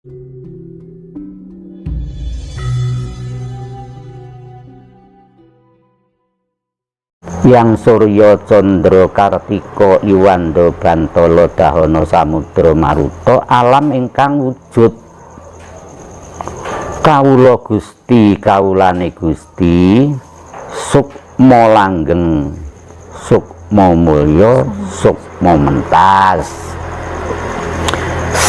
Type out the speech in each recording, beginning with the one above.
Yang Surya Candra Kartika Iwanda Bantala Dahana Samudra Maruta alam ingkang wujud kawula Gusti kawulane Gusti sukma langgeng sukma mulya sukma mentas.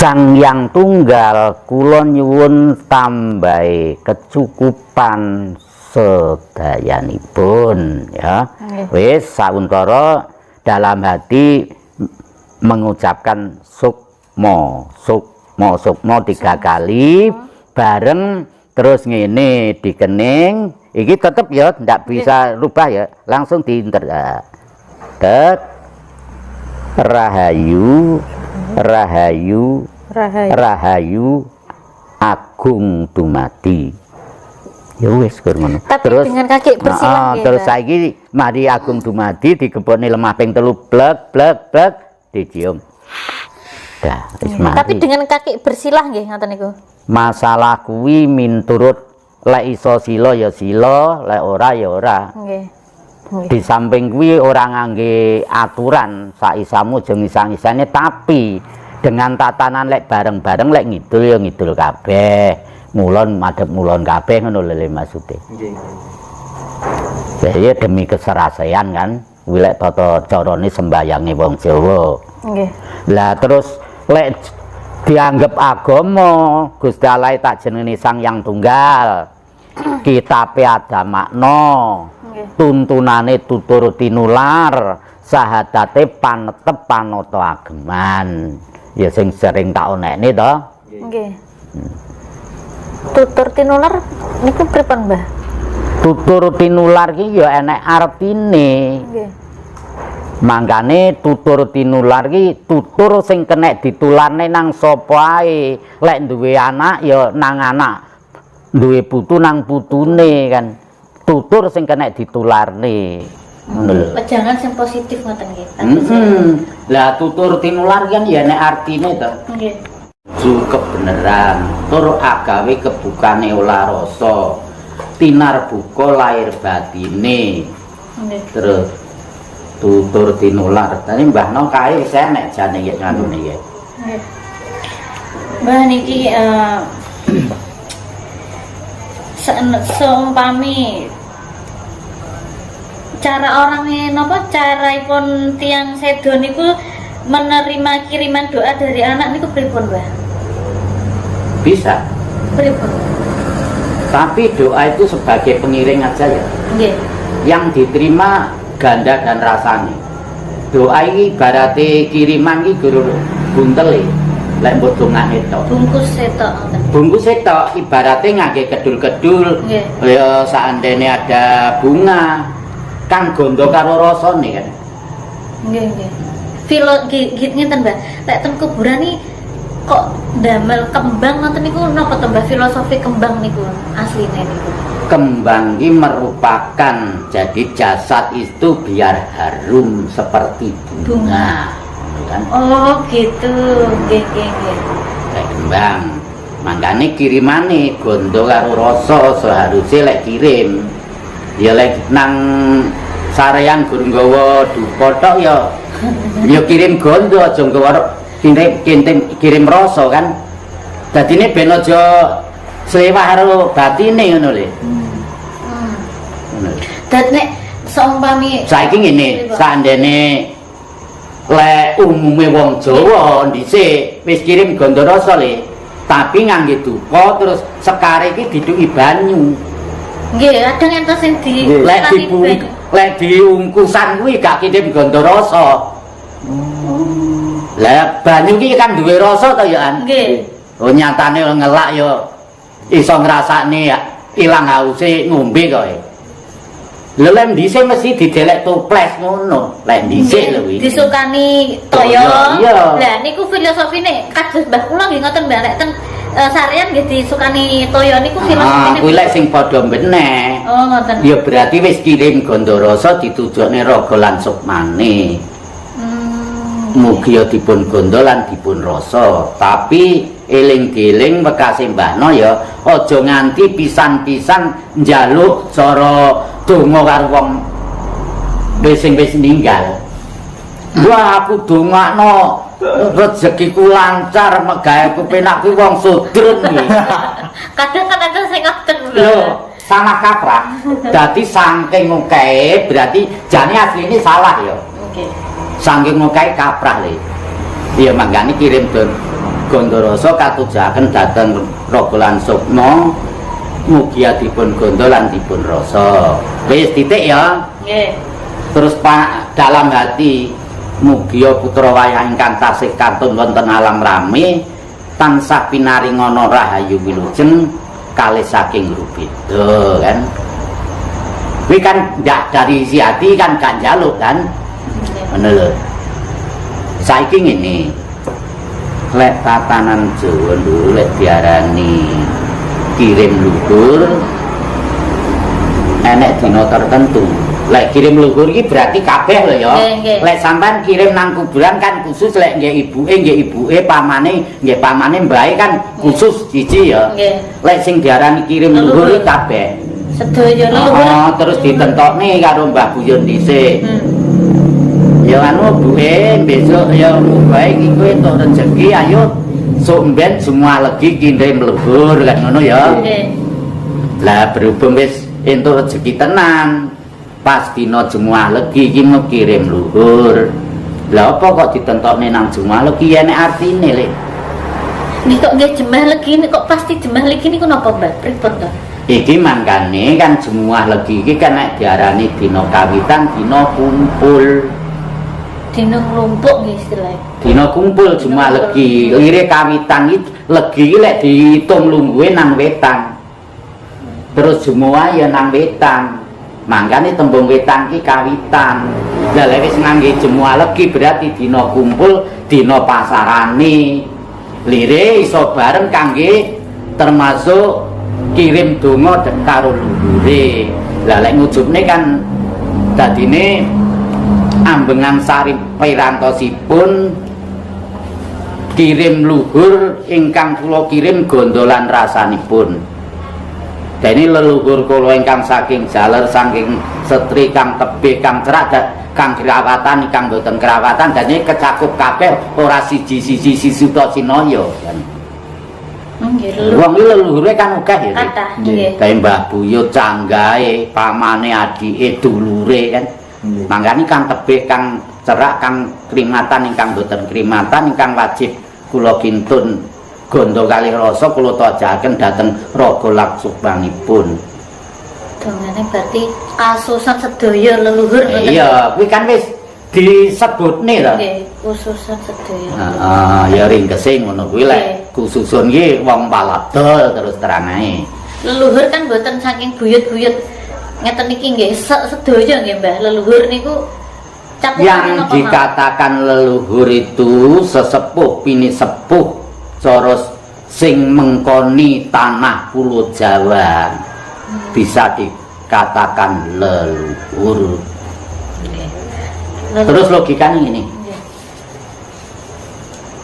Sang Hyang Tunggal kula nyuwun tambahi kecukupan sedayanipun ya. Wis sauntara dalam hati mengucapkan sukma sukma 3 kali bareng terus ngene dikening iki tetep ya ndak bisa rubah ya langsung diinter rahayu rahayu rahayu agung dumadi. Ya wis ngono. Terus dengan kaki bersilang terus saiki mari agung dumadi digepone lemah ping 3 blek dicium. Dah wis mari. Tapi dengan kaki bersilah nggih ngoten niku. Masalah kuwi minturut lek iso sila ya sila, lek ora ya ora. Nggih. Di samping kuwi ora ngangge aturan sak isamu jeung isang-isane tapi dengan tatanan lek bareng-bareng lek ngidul ya ngidul kabeh. Mulon madhep mulon kabeh ngono lho maksude. Nggih. Jadi demi keserasean kan, wilek tata carane sembayange wong Jawa. Nggih. Lah terus lek dianggap agama Gusti Allah tak jenenge Sang Hyang Tunggal. Kitabe ada makna. Tuntunane tutur tinular, sahadate panetep panata ageman. Ya sing sering tak onekne to. Nggih. Tutur tinular niku pripun, Mbah? Tutur tinular ki ya enek artine. Nggih. Mangkane tutur tinular ki tutur sing kenek ditularne nang sapa ae. Lek duwe anak ya nang anak. Duwe putu nang putune kan. Tutur sing kenek ditularne. Ngono lho. Jangan sing positif ngoten nggih. Lah tutur tinular kan ya enek artine to. Nggih. Kebenaran tur agawe kebukane olah rasa tinar buka lahir batine terus tutur tinular tadi Mbah No kae wis enek jane ya ngene ya Mbah niki seumpami cara orangnya napa caraipun tiang sedo niku menerima kiriman doa dari anak niku pripun, Mbah? Bisa. Pripun? Tapi doa itu sebagai pengiring aja ya. Nggih. Yang diterima ganda dan rasanya. Doa ini ibaratnya kiriman iki guru buntel lek mbok dongane tok. Bungkus setok. Bungkus setok ibaratnya ngangge kedul-kedul. Ya seandainya ada bunga kan gondo karo rasane kan. Nggih, nggih. Ngeten Mbak, lek teng kuburan nih kok damel kembang ngoten niku napa to Mbak filosofi kembang niku asline niku? Kembang ini merupakan jadi jasad itu biar harum seperti bunga. Kan? Oh gitu, nggih nggih nggih. Lek kembang, mangkane kirimane gondo karo rasa seharusnya lek kirim. Ya lek nang sarean guru nggawa dupa tok ya ya kirim gondo aja nggawa kirim rasa kan. Dadine ben aja slewah karo batine ngono lho. Dan nek seumpami saiki ngene, sandene lek umume wong Jawa dhisik wis kirim gondo rasa le, tapi ngangge dupa terus sekare iki diduki banyu. Nggih, kadang enten sing lek diungkusan kuwi gak kirim gondo rasa. Lah banyu iki kan duwe rasa to ya an. Nggih. Oh nyatane ngelak ya iso ngrasakne ilang hause ngombe kowe. Lha lek dhisik mesti didelek toples ngono. Lek dhisik lho kuwi. Disukani toya. Iya. Lah niku filosofine kados Mbah kula nggih ngoten Mbah nek teng sarean nggih disukani toya niku filosofine. Kuwi lek sing padha meneh. Oh ngoten. Ya berarti wis kirim gondo rasa ditujokne raga lan sukmane. Mugi ya dipun gondo lan dipun rasa, tapi eling-eling wekase mbahno ya aja nganti pisan-pisan njaluk cara donga karo wong wis ninggal. Wah aku dongakno rezekiku lancar, megaweku penak kuwi wong sudrun iki. Kadang kan ada sing ngoten. Lho, salah kaprah. Dadi saking ngokeh berarti jane asline salah ya. Oke. Saking ngokeh kaprah le. Ya manggane kirim Gondorasa katujaken dhateng Rogolan Sukma mugi dipun gondo lan dipun rasa. Wis titik ya. Nggih. Terus Pak dalam hati mugi putra wayah ingkang tasih kantun wonten alam rame tansah pinaringana rahayu wilujeng kalih saking guru beda kan. Kuwi kan ndak dari isi hati kan gak njaluk kan. Ngono lho. Saiki ngene. Lek tatanan Jawa lho lek diarani kirim luhur enek dina tertentu. Lek kirim luhur iki berarti kabeh lho ya. Lek sampean kirim nang kuburan kan khusus, lek nggih ibuke pamane nggih pamane mbahe kan khusus siji ya. Lek sing diarani kirim luhur iki kabeh sedaya luhur. Terus ditentokne karo Mbah Buyun dhisik. Ya anu buke besok ya baik iki kowe entuk rezeki ayo sok mben semua legi kirim luhur kan ngono ya. Lah berhubung wis entuk rezeki tenan pas dina Jumat legi iki mau kirim luhur. Lah apa kok ditentokne nang Jumat legi enek artine lek. Nih kok nggih jemah legi nih kok pasti jemah legi niku napa Mbak? Pripun to? Iki mangkane kan Jumat legi iki kan nek diarani dina kawitan dina kumpul. Dina nglumpuk nggih istilahnya. Dina kumpul Jumat legi. Lire kawitan iki legi iki lek diitung lungguhe nang wetan. Terus Jumat ya nang wetan. Mangkane tembung wetan ki kawitan. Lah lek wis ngangge Jumat legi berarti dina kumpul, dina pasarane. Lire iso bareng kangge termasuk kirim donga karo luhure. Lah lek ngujubne kan dadine ambengan sari pirantosipun kirim luhur ingkang kula kirim gondolan rasanipun. Dene leluhur kula ingkang saking jaler saking setri kang tebih kang cerak kang kerawatan ingkang boten kerawatan dene kecakup kabeh ora siji-siji sisuta sinaya kan. Nggih. Wong iki leluhure kan akeh ya. Kathah nggih. Kae Mbah Buyut canggahe, pamane adike dulure kan. Mangkane kang tebih kang cerak kang krimatan ingkang boten krimatan ingkang wajib kula kintun gondo kalih rasa kula tojaken dhateng Rogolan Sukmanipun. Dongane berarti kasusan sedaya leluhur ngoten. Iya, kuwi kan wis disebutne to. Nggih, khususan sedaya. Heeh, ya ringkese ngono kuwi lek khususun iki wong paladol terus terang ae. Leluhur kan boten saking buyut-buyut ngeten iki nggih sedaya nggih Mbah. Leluhur niku yang dikatakan leluhur itu sesepuh pinisepuh cara sing mengkoni tanah pulau Jawa bisa dikatakan leluhur. Terus logikanya ini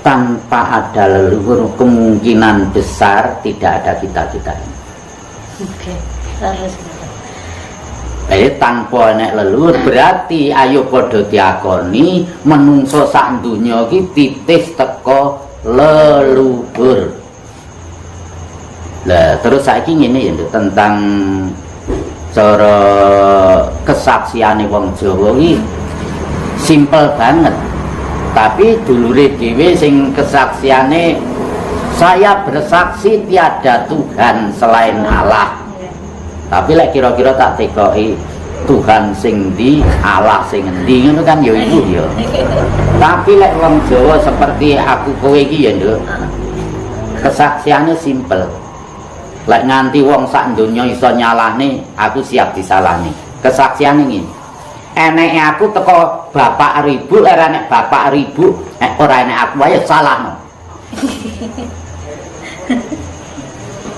tanpa ada leluhur kemungkinan besar tidak ada kita-kita ini. Oke, terus tanpa enek leluhur berarti ayo padha diakoni menungso sak donya iki titis teka leluhur. Lah terus saiki ngene ya tentang cara kesaksiane wong Jawa iki simpel banget. Tapi dulure dhewe sing kesaksiane saya bersaksi tiada Tuhan selain Allah. Tapi lek kira-kira tak tekoki Tuhan sing ndi, Allah sing endi ngono kan ya iku ya. Tapi lek wong Jawa seperti aku kowe iki ya, Nduk. Kesaksiannya simpel. Lek nganti wong sak donya iso nyalahne, aku siap disalahne. Kesaksiane ngene. Eneke aku teko bapak ribu, ora enek bapak ribu, ora enek aku wae salahno.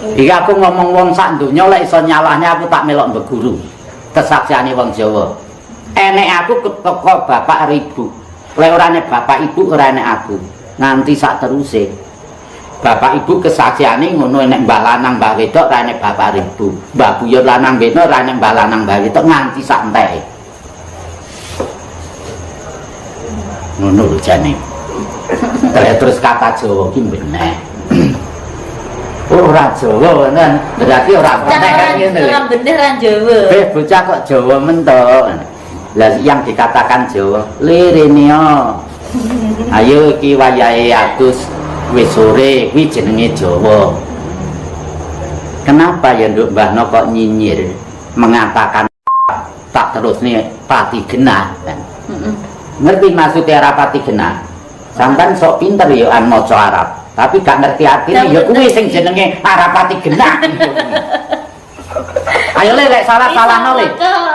Iki aku ngomong wong sak donya lek iso nyalahne aku tak melok mbek guru. Kesaksiane wong Jawa. Enek aku teko bapak ribu. Lek ora enek bapak ibu ora enek aku. Nganti sak teruse. bapak ibu kesaksiane ngono nek mbah lanang mbah wedok ra nek bapak ibu. Mbah buyut lanang wedok ra nek mbah lanang mbah wedok nganti sak enteke. Ngono lho jane. Terus kata Jawa ki bener. Ora Jawa kan berarti ora bener kan ngene lho. Ora bener ra Jawa. Bocah kok Jawa mentok. Lah yang dikatakan Jawa, lirene ayo iki wayahe adus wis sore kuwi jenenge Jawa. Kenapa ya Nduk Mbahno kok nyinyir mengatakan tak terusne pati genah kan? Ngerti maksudnya ora pati genah? Sampeyan sok pinter ya an maca Arab, tapi gak ngerti artine ya kuwi sing jenenge Arapati genah. Ayo lek salah-salahno le.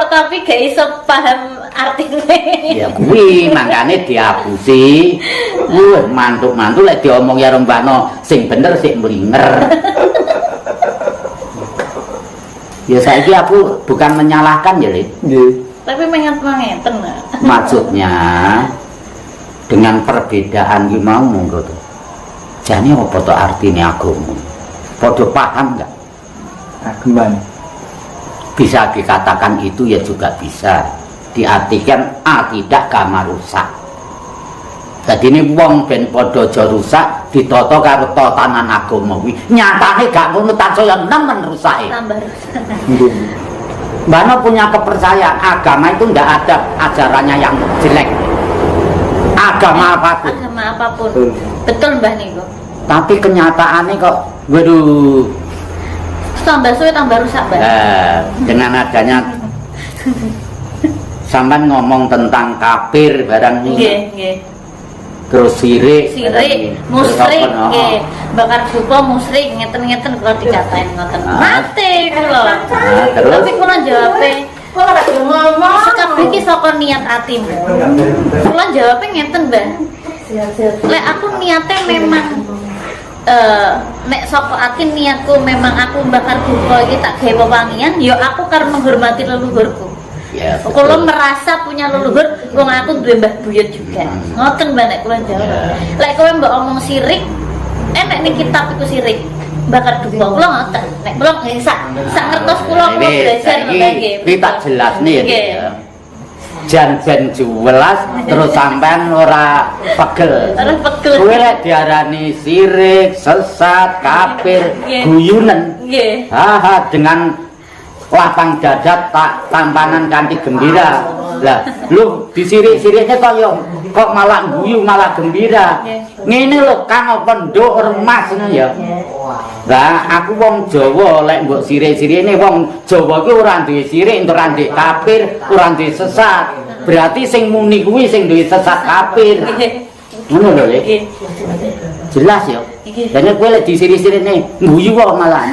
Tapi gak iso paham artine. Ya kuwi mangkane diapusi. Mantuk-mantuk lek diomong ya Mbahno sing bener sik mlinger. Ya saiki aku bukan menyalahkan ya, Le. Nggih. Tapi mengeten. Maksudnya dengan perbedaan ki mau monggo to. Jane apa to artine agama? Padha paham enggak? Ageman. Bisa dikatakan itu ya juga bisa diartikan tidak gama rusak. Jadi ini wong ben padha aja rusak ditata karo tatanan agama kuwi. Nyatane gak ngono tansaya nemen rusake. Tambah rusak. Nggih. Mbahno punya kepercayaan agama itu ndak ada ajarannya yang jelek. Agama apapun. Agama apapun. Betul Mbah niku. Tapi kenyataannya kok waduh. Tambah suwe tambah rusak, Mbah. Dengan adanya sampean ngomong tentang kafir barang ini. Nggih, nggih. Terus sirik, musyrik, nggih. Bakar dupa musyrik ngeten-ngeten kula dikatain ngoten. Mate kula. Terus Tapi kula jawabe kula ora ngomong. Sekabeh iki saka niat atimu. Kula jawabe ngeten, Mbah. Lek aku niate memang nek saka ati niatku memang aku bakar dupa iki tak gawe wewangian, ya aku karena menghormati leluhurku. ya, Kula merasa punya leluhur, wong aku duwe mbah buyut juga. Ngoten Mbak nek kula jawab. Lek kowe mbok omong sirik, nek ning kitab iku sirik. Bakar dupa kula ngoten. Nek kula sak ngertos kula belajar nggih. Iki tak jelasne ya. Jan-jan jelas terus sampean ora pegel. Ora pegel. Kowe lek diarani sirik, sesat, kafir, guyunen. Nggih. Haha dengan lapang dada tak tampanan kanthi gembira. Lah, lu disirik-siriknya kok malah guyu malah gembira. Ngene lho Kang apa nduk remas ngono ya. Lah aku wong Jawa lek mbok sirik-sirikne wong Jawa ki ora duwe sirik, ora duwe kafir, ora duwe sesat. Berarti sing muni kuwi sing duwe sesat kafir. Ngono lho, Le. Jelas ya. Dan kowe lek disirik-sirikne guyu kok malah.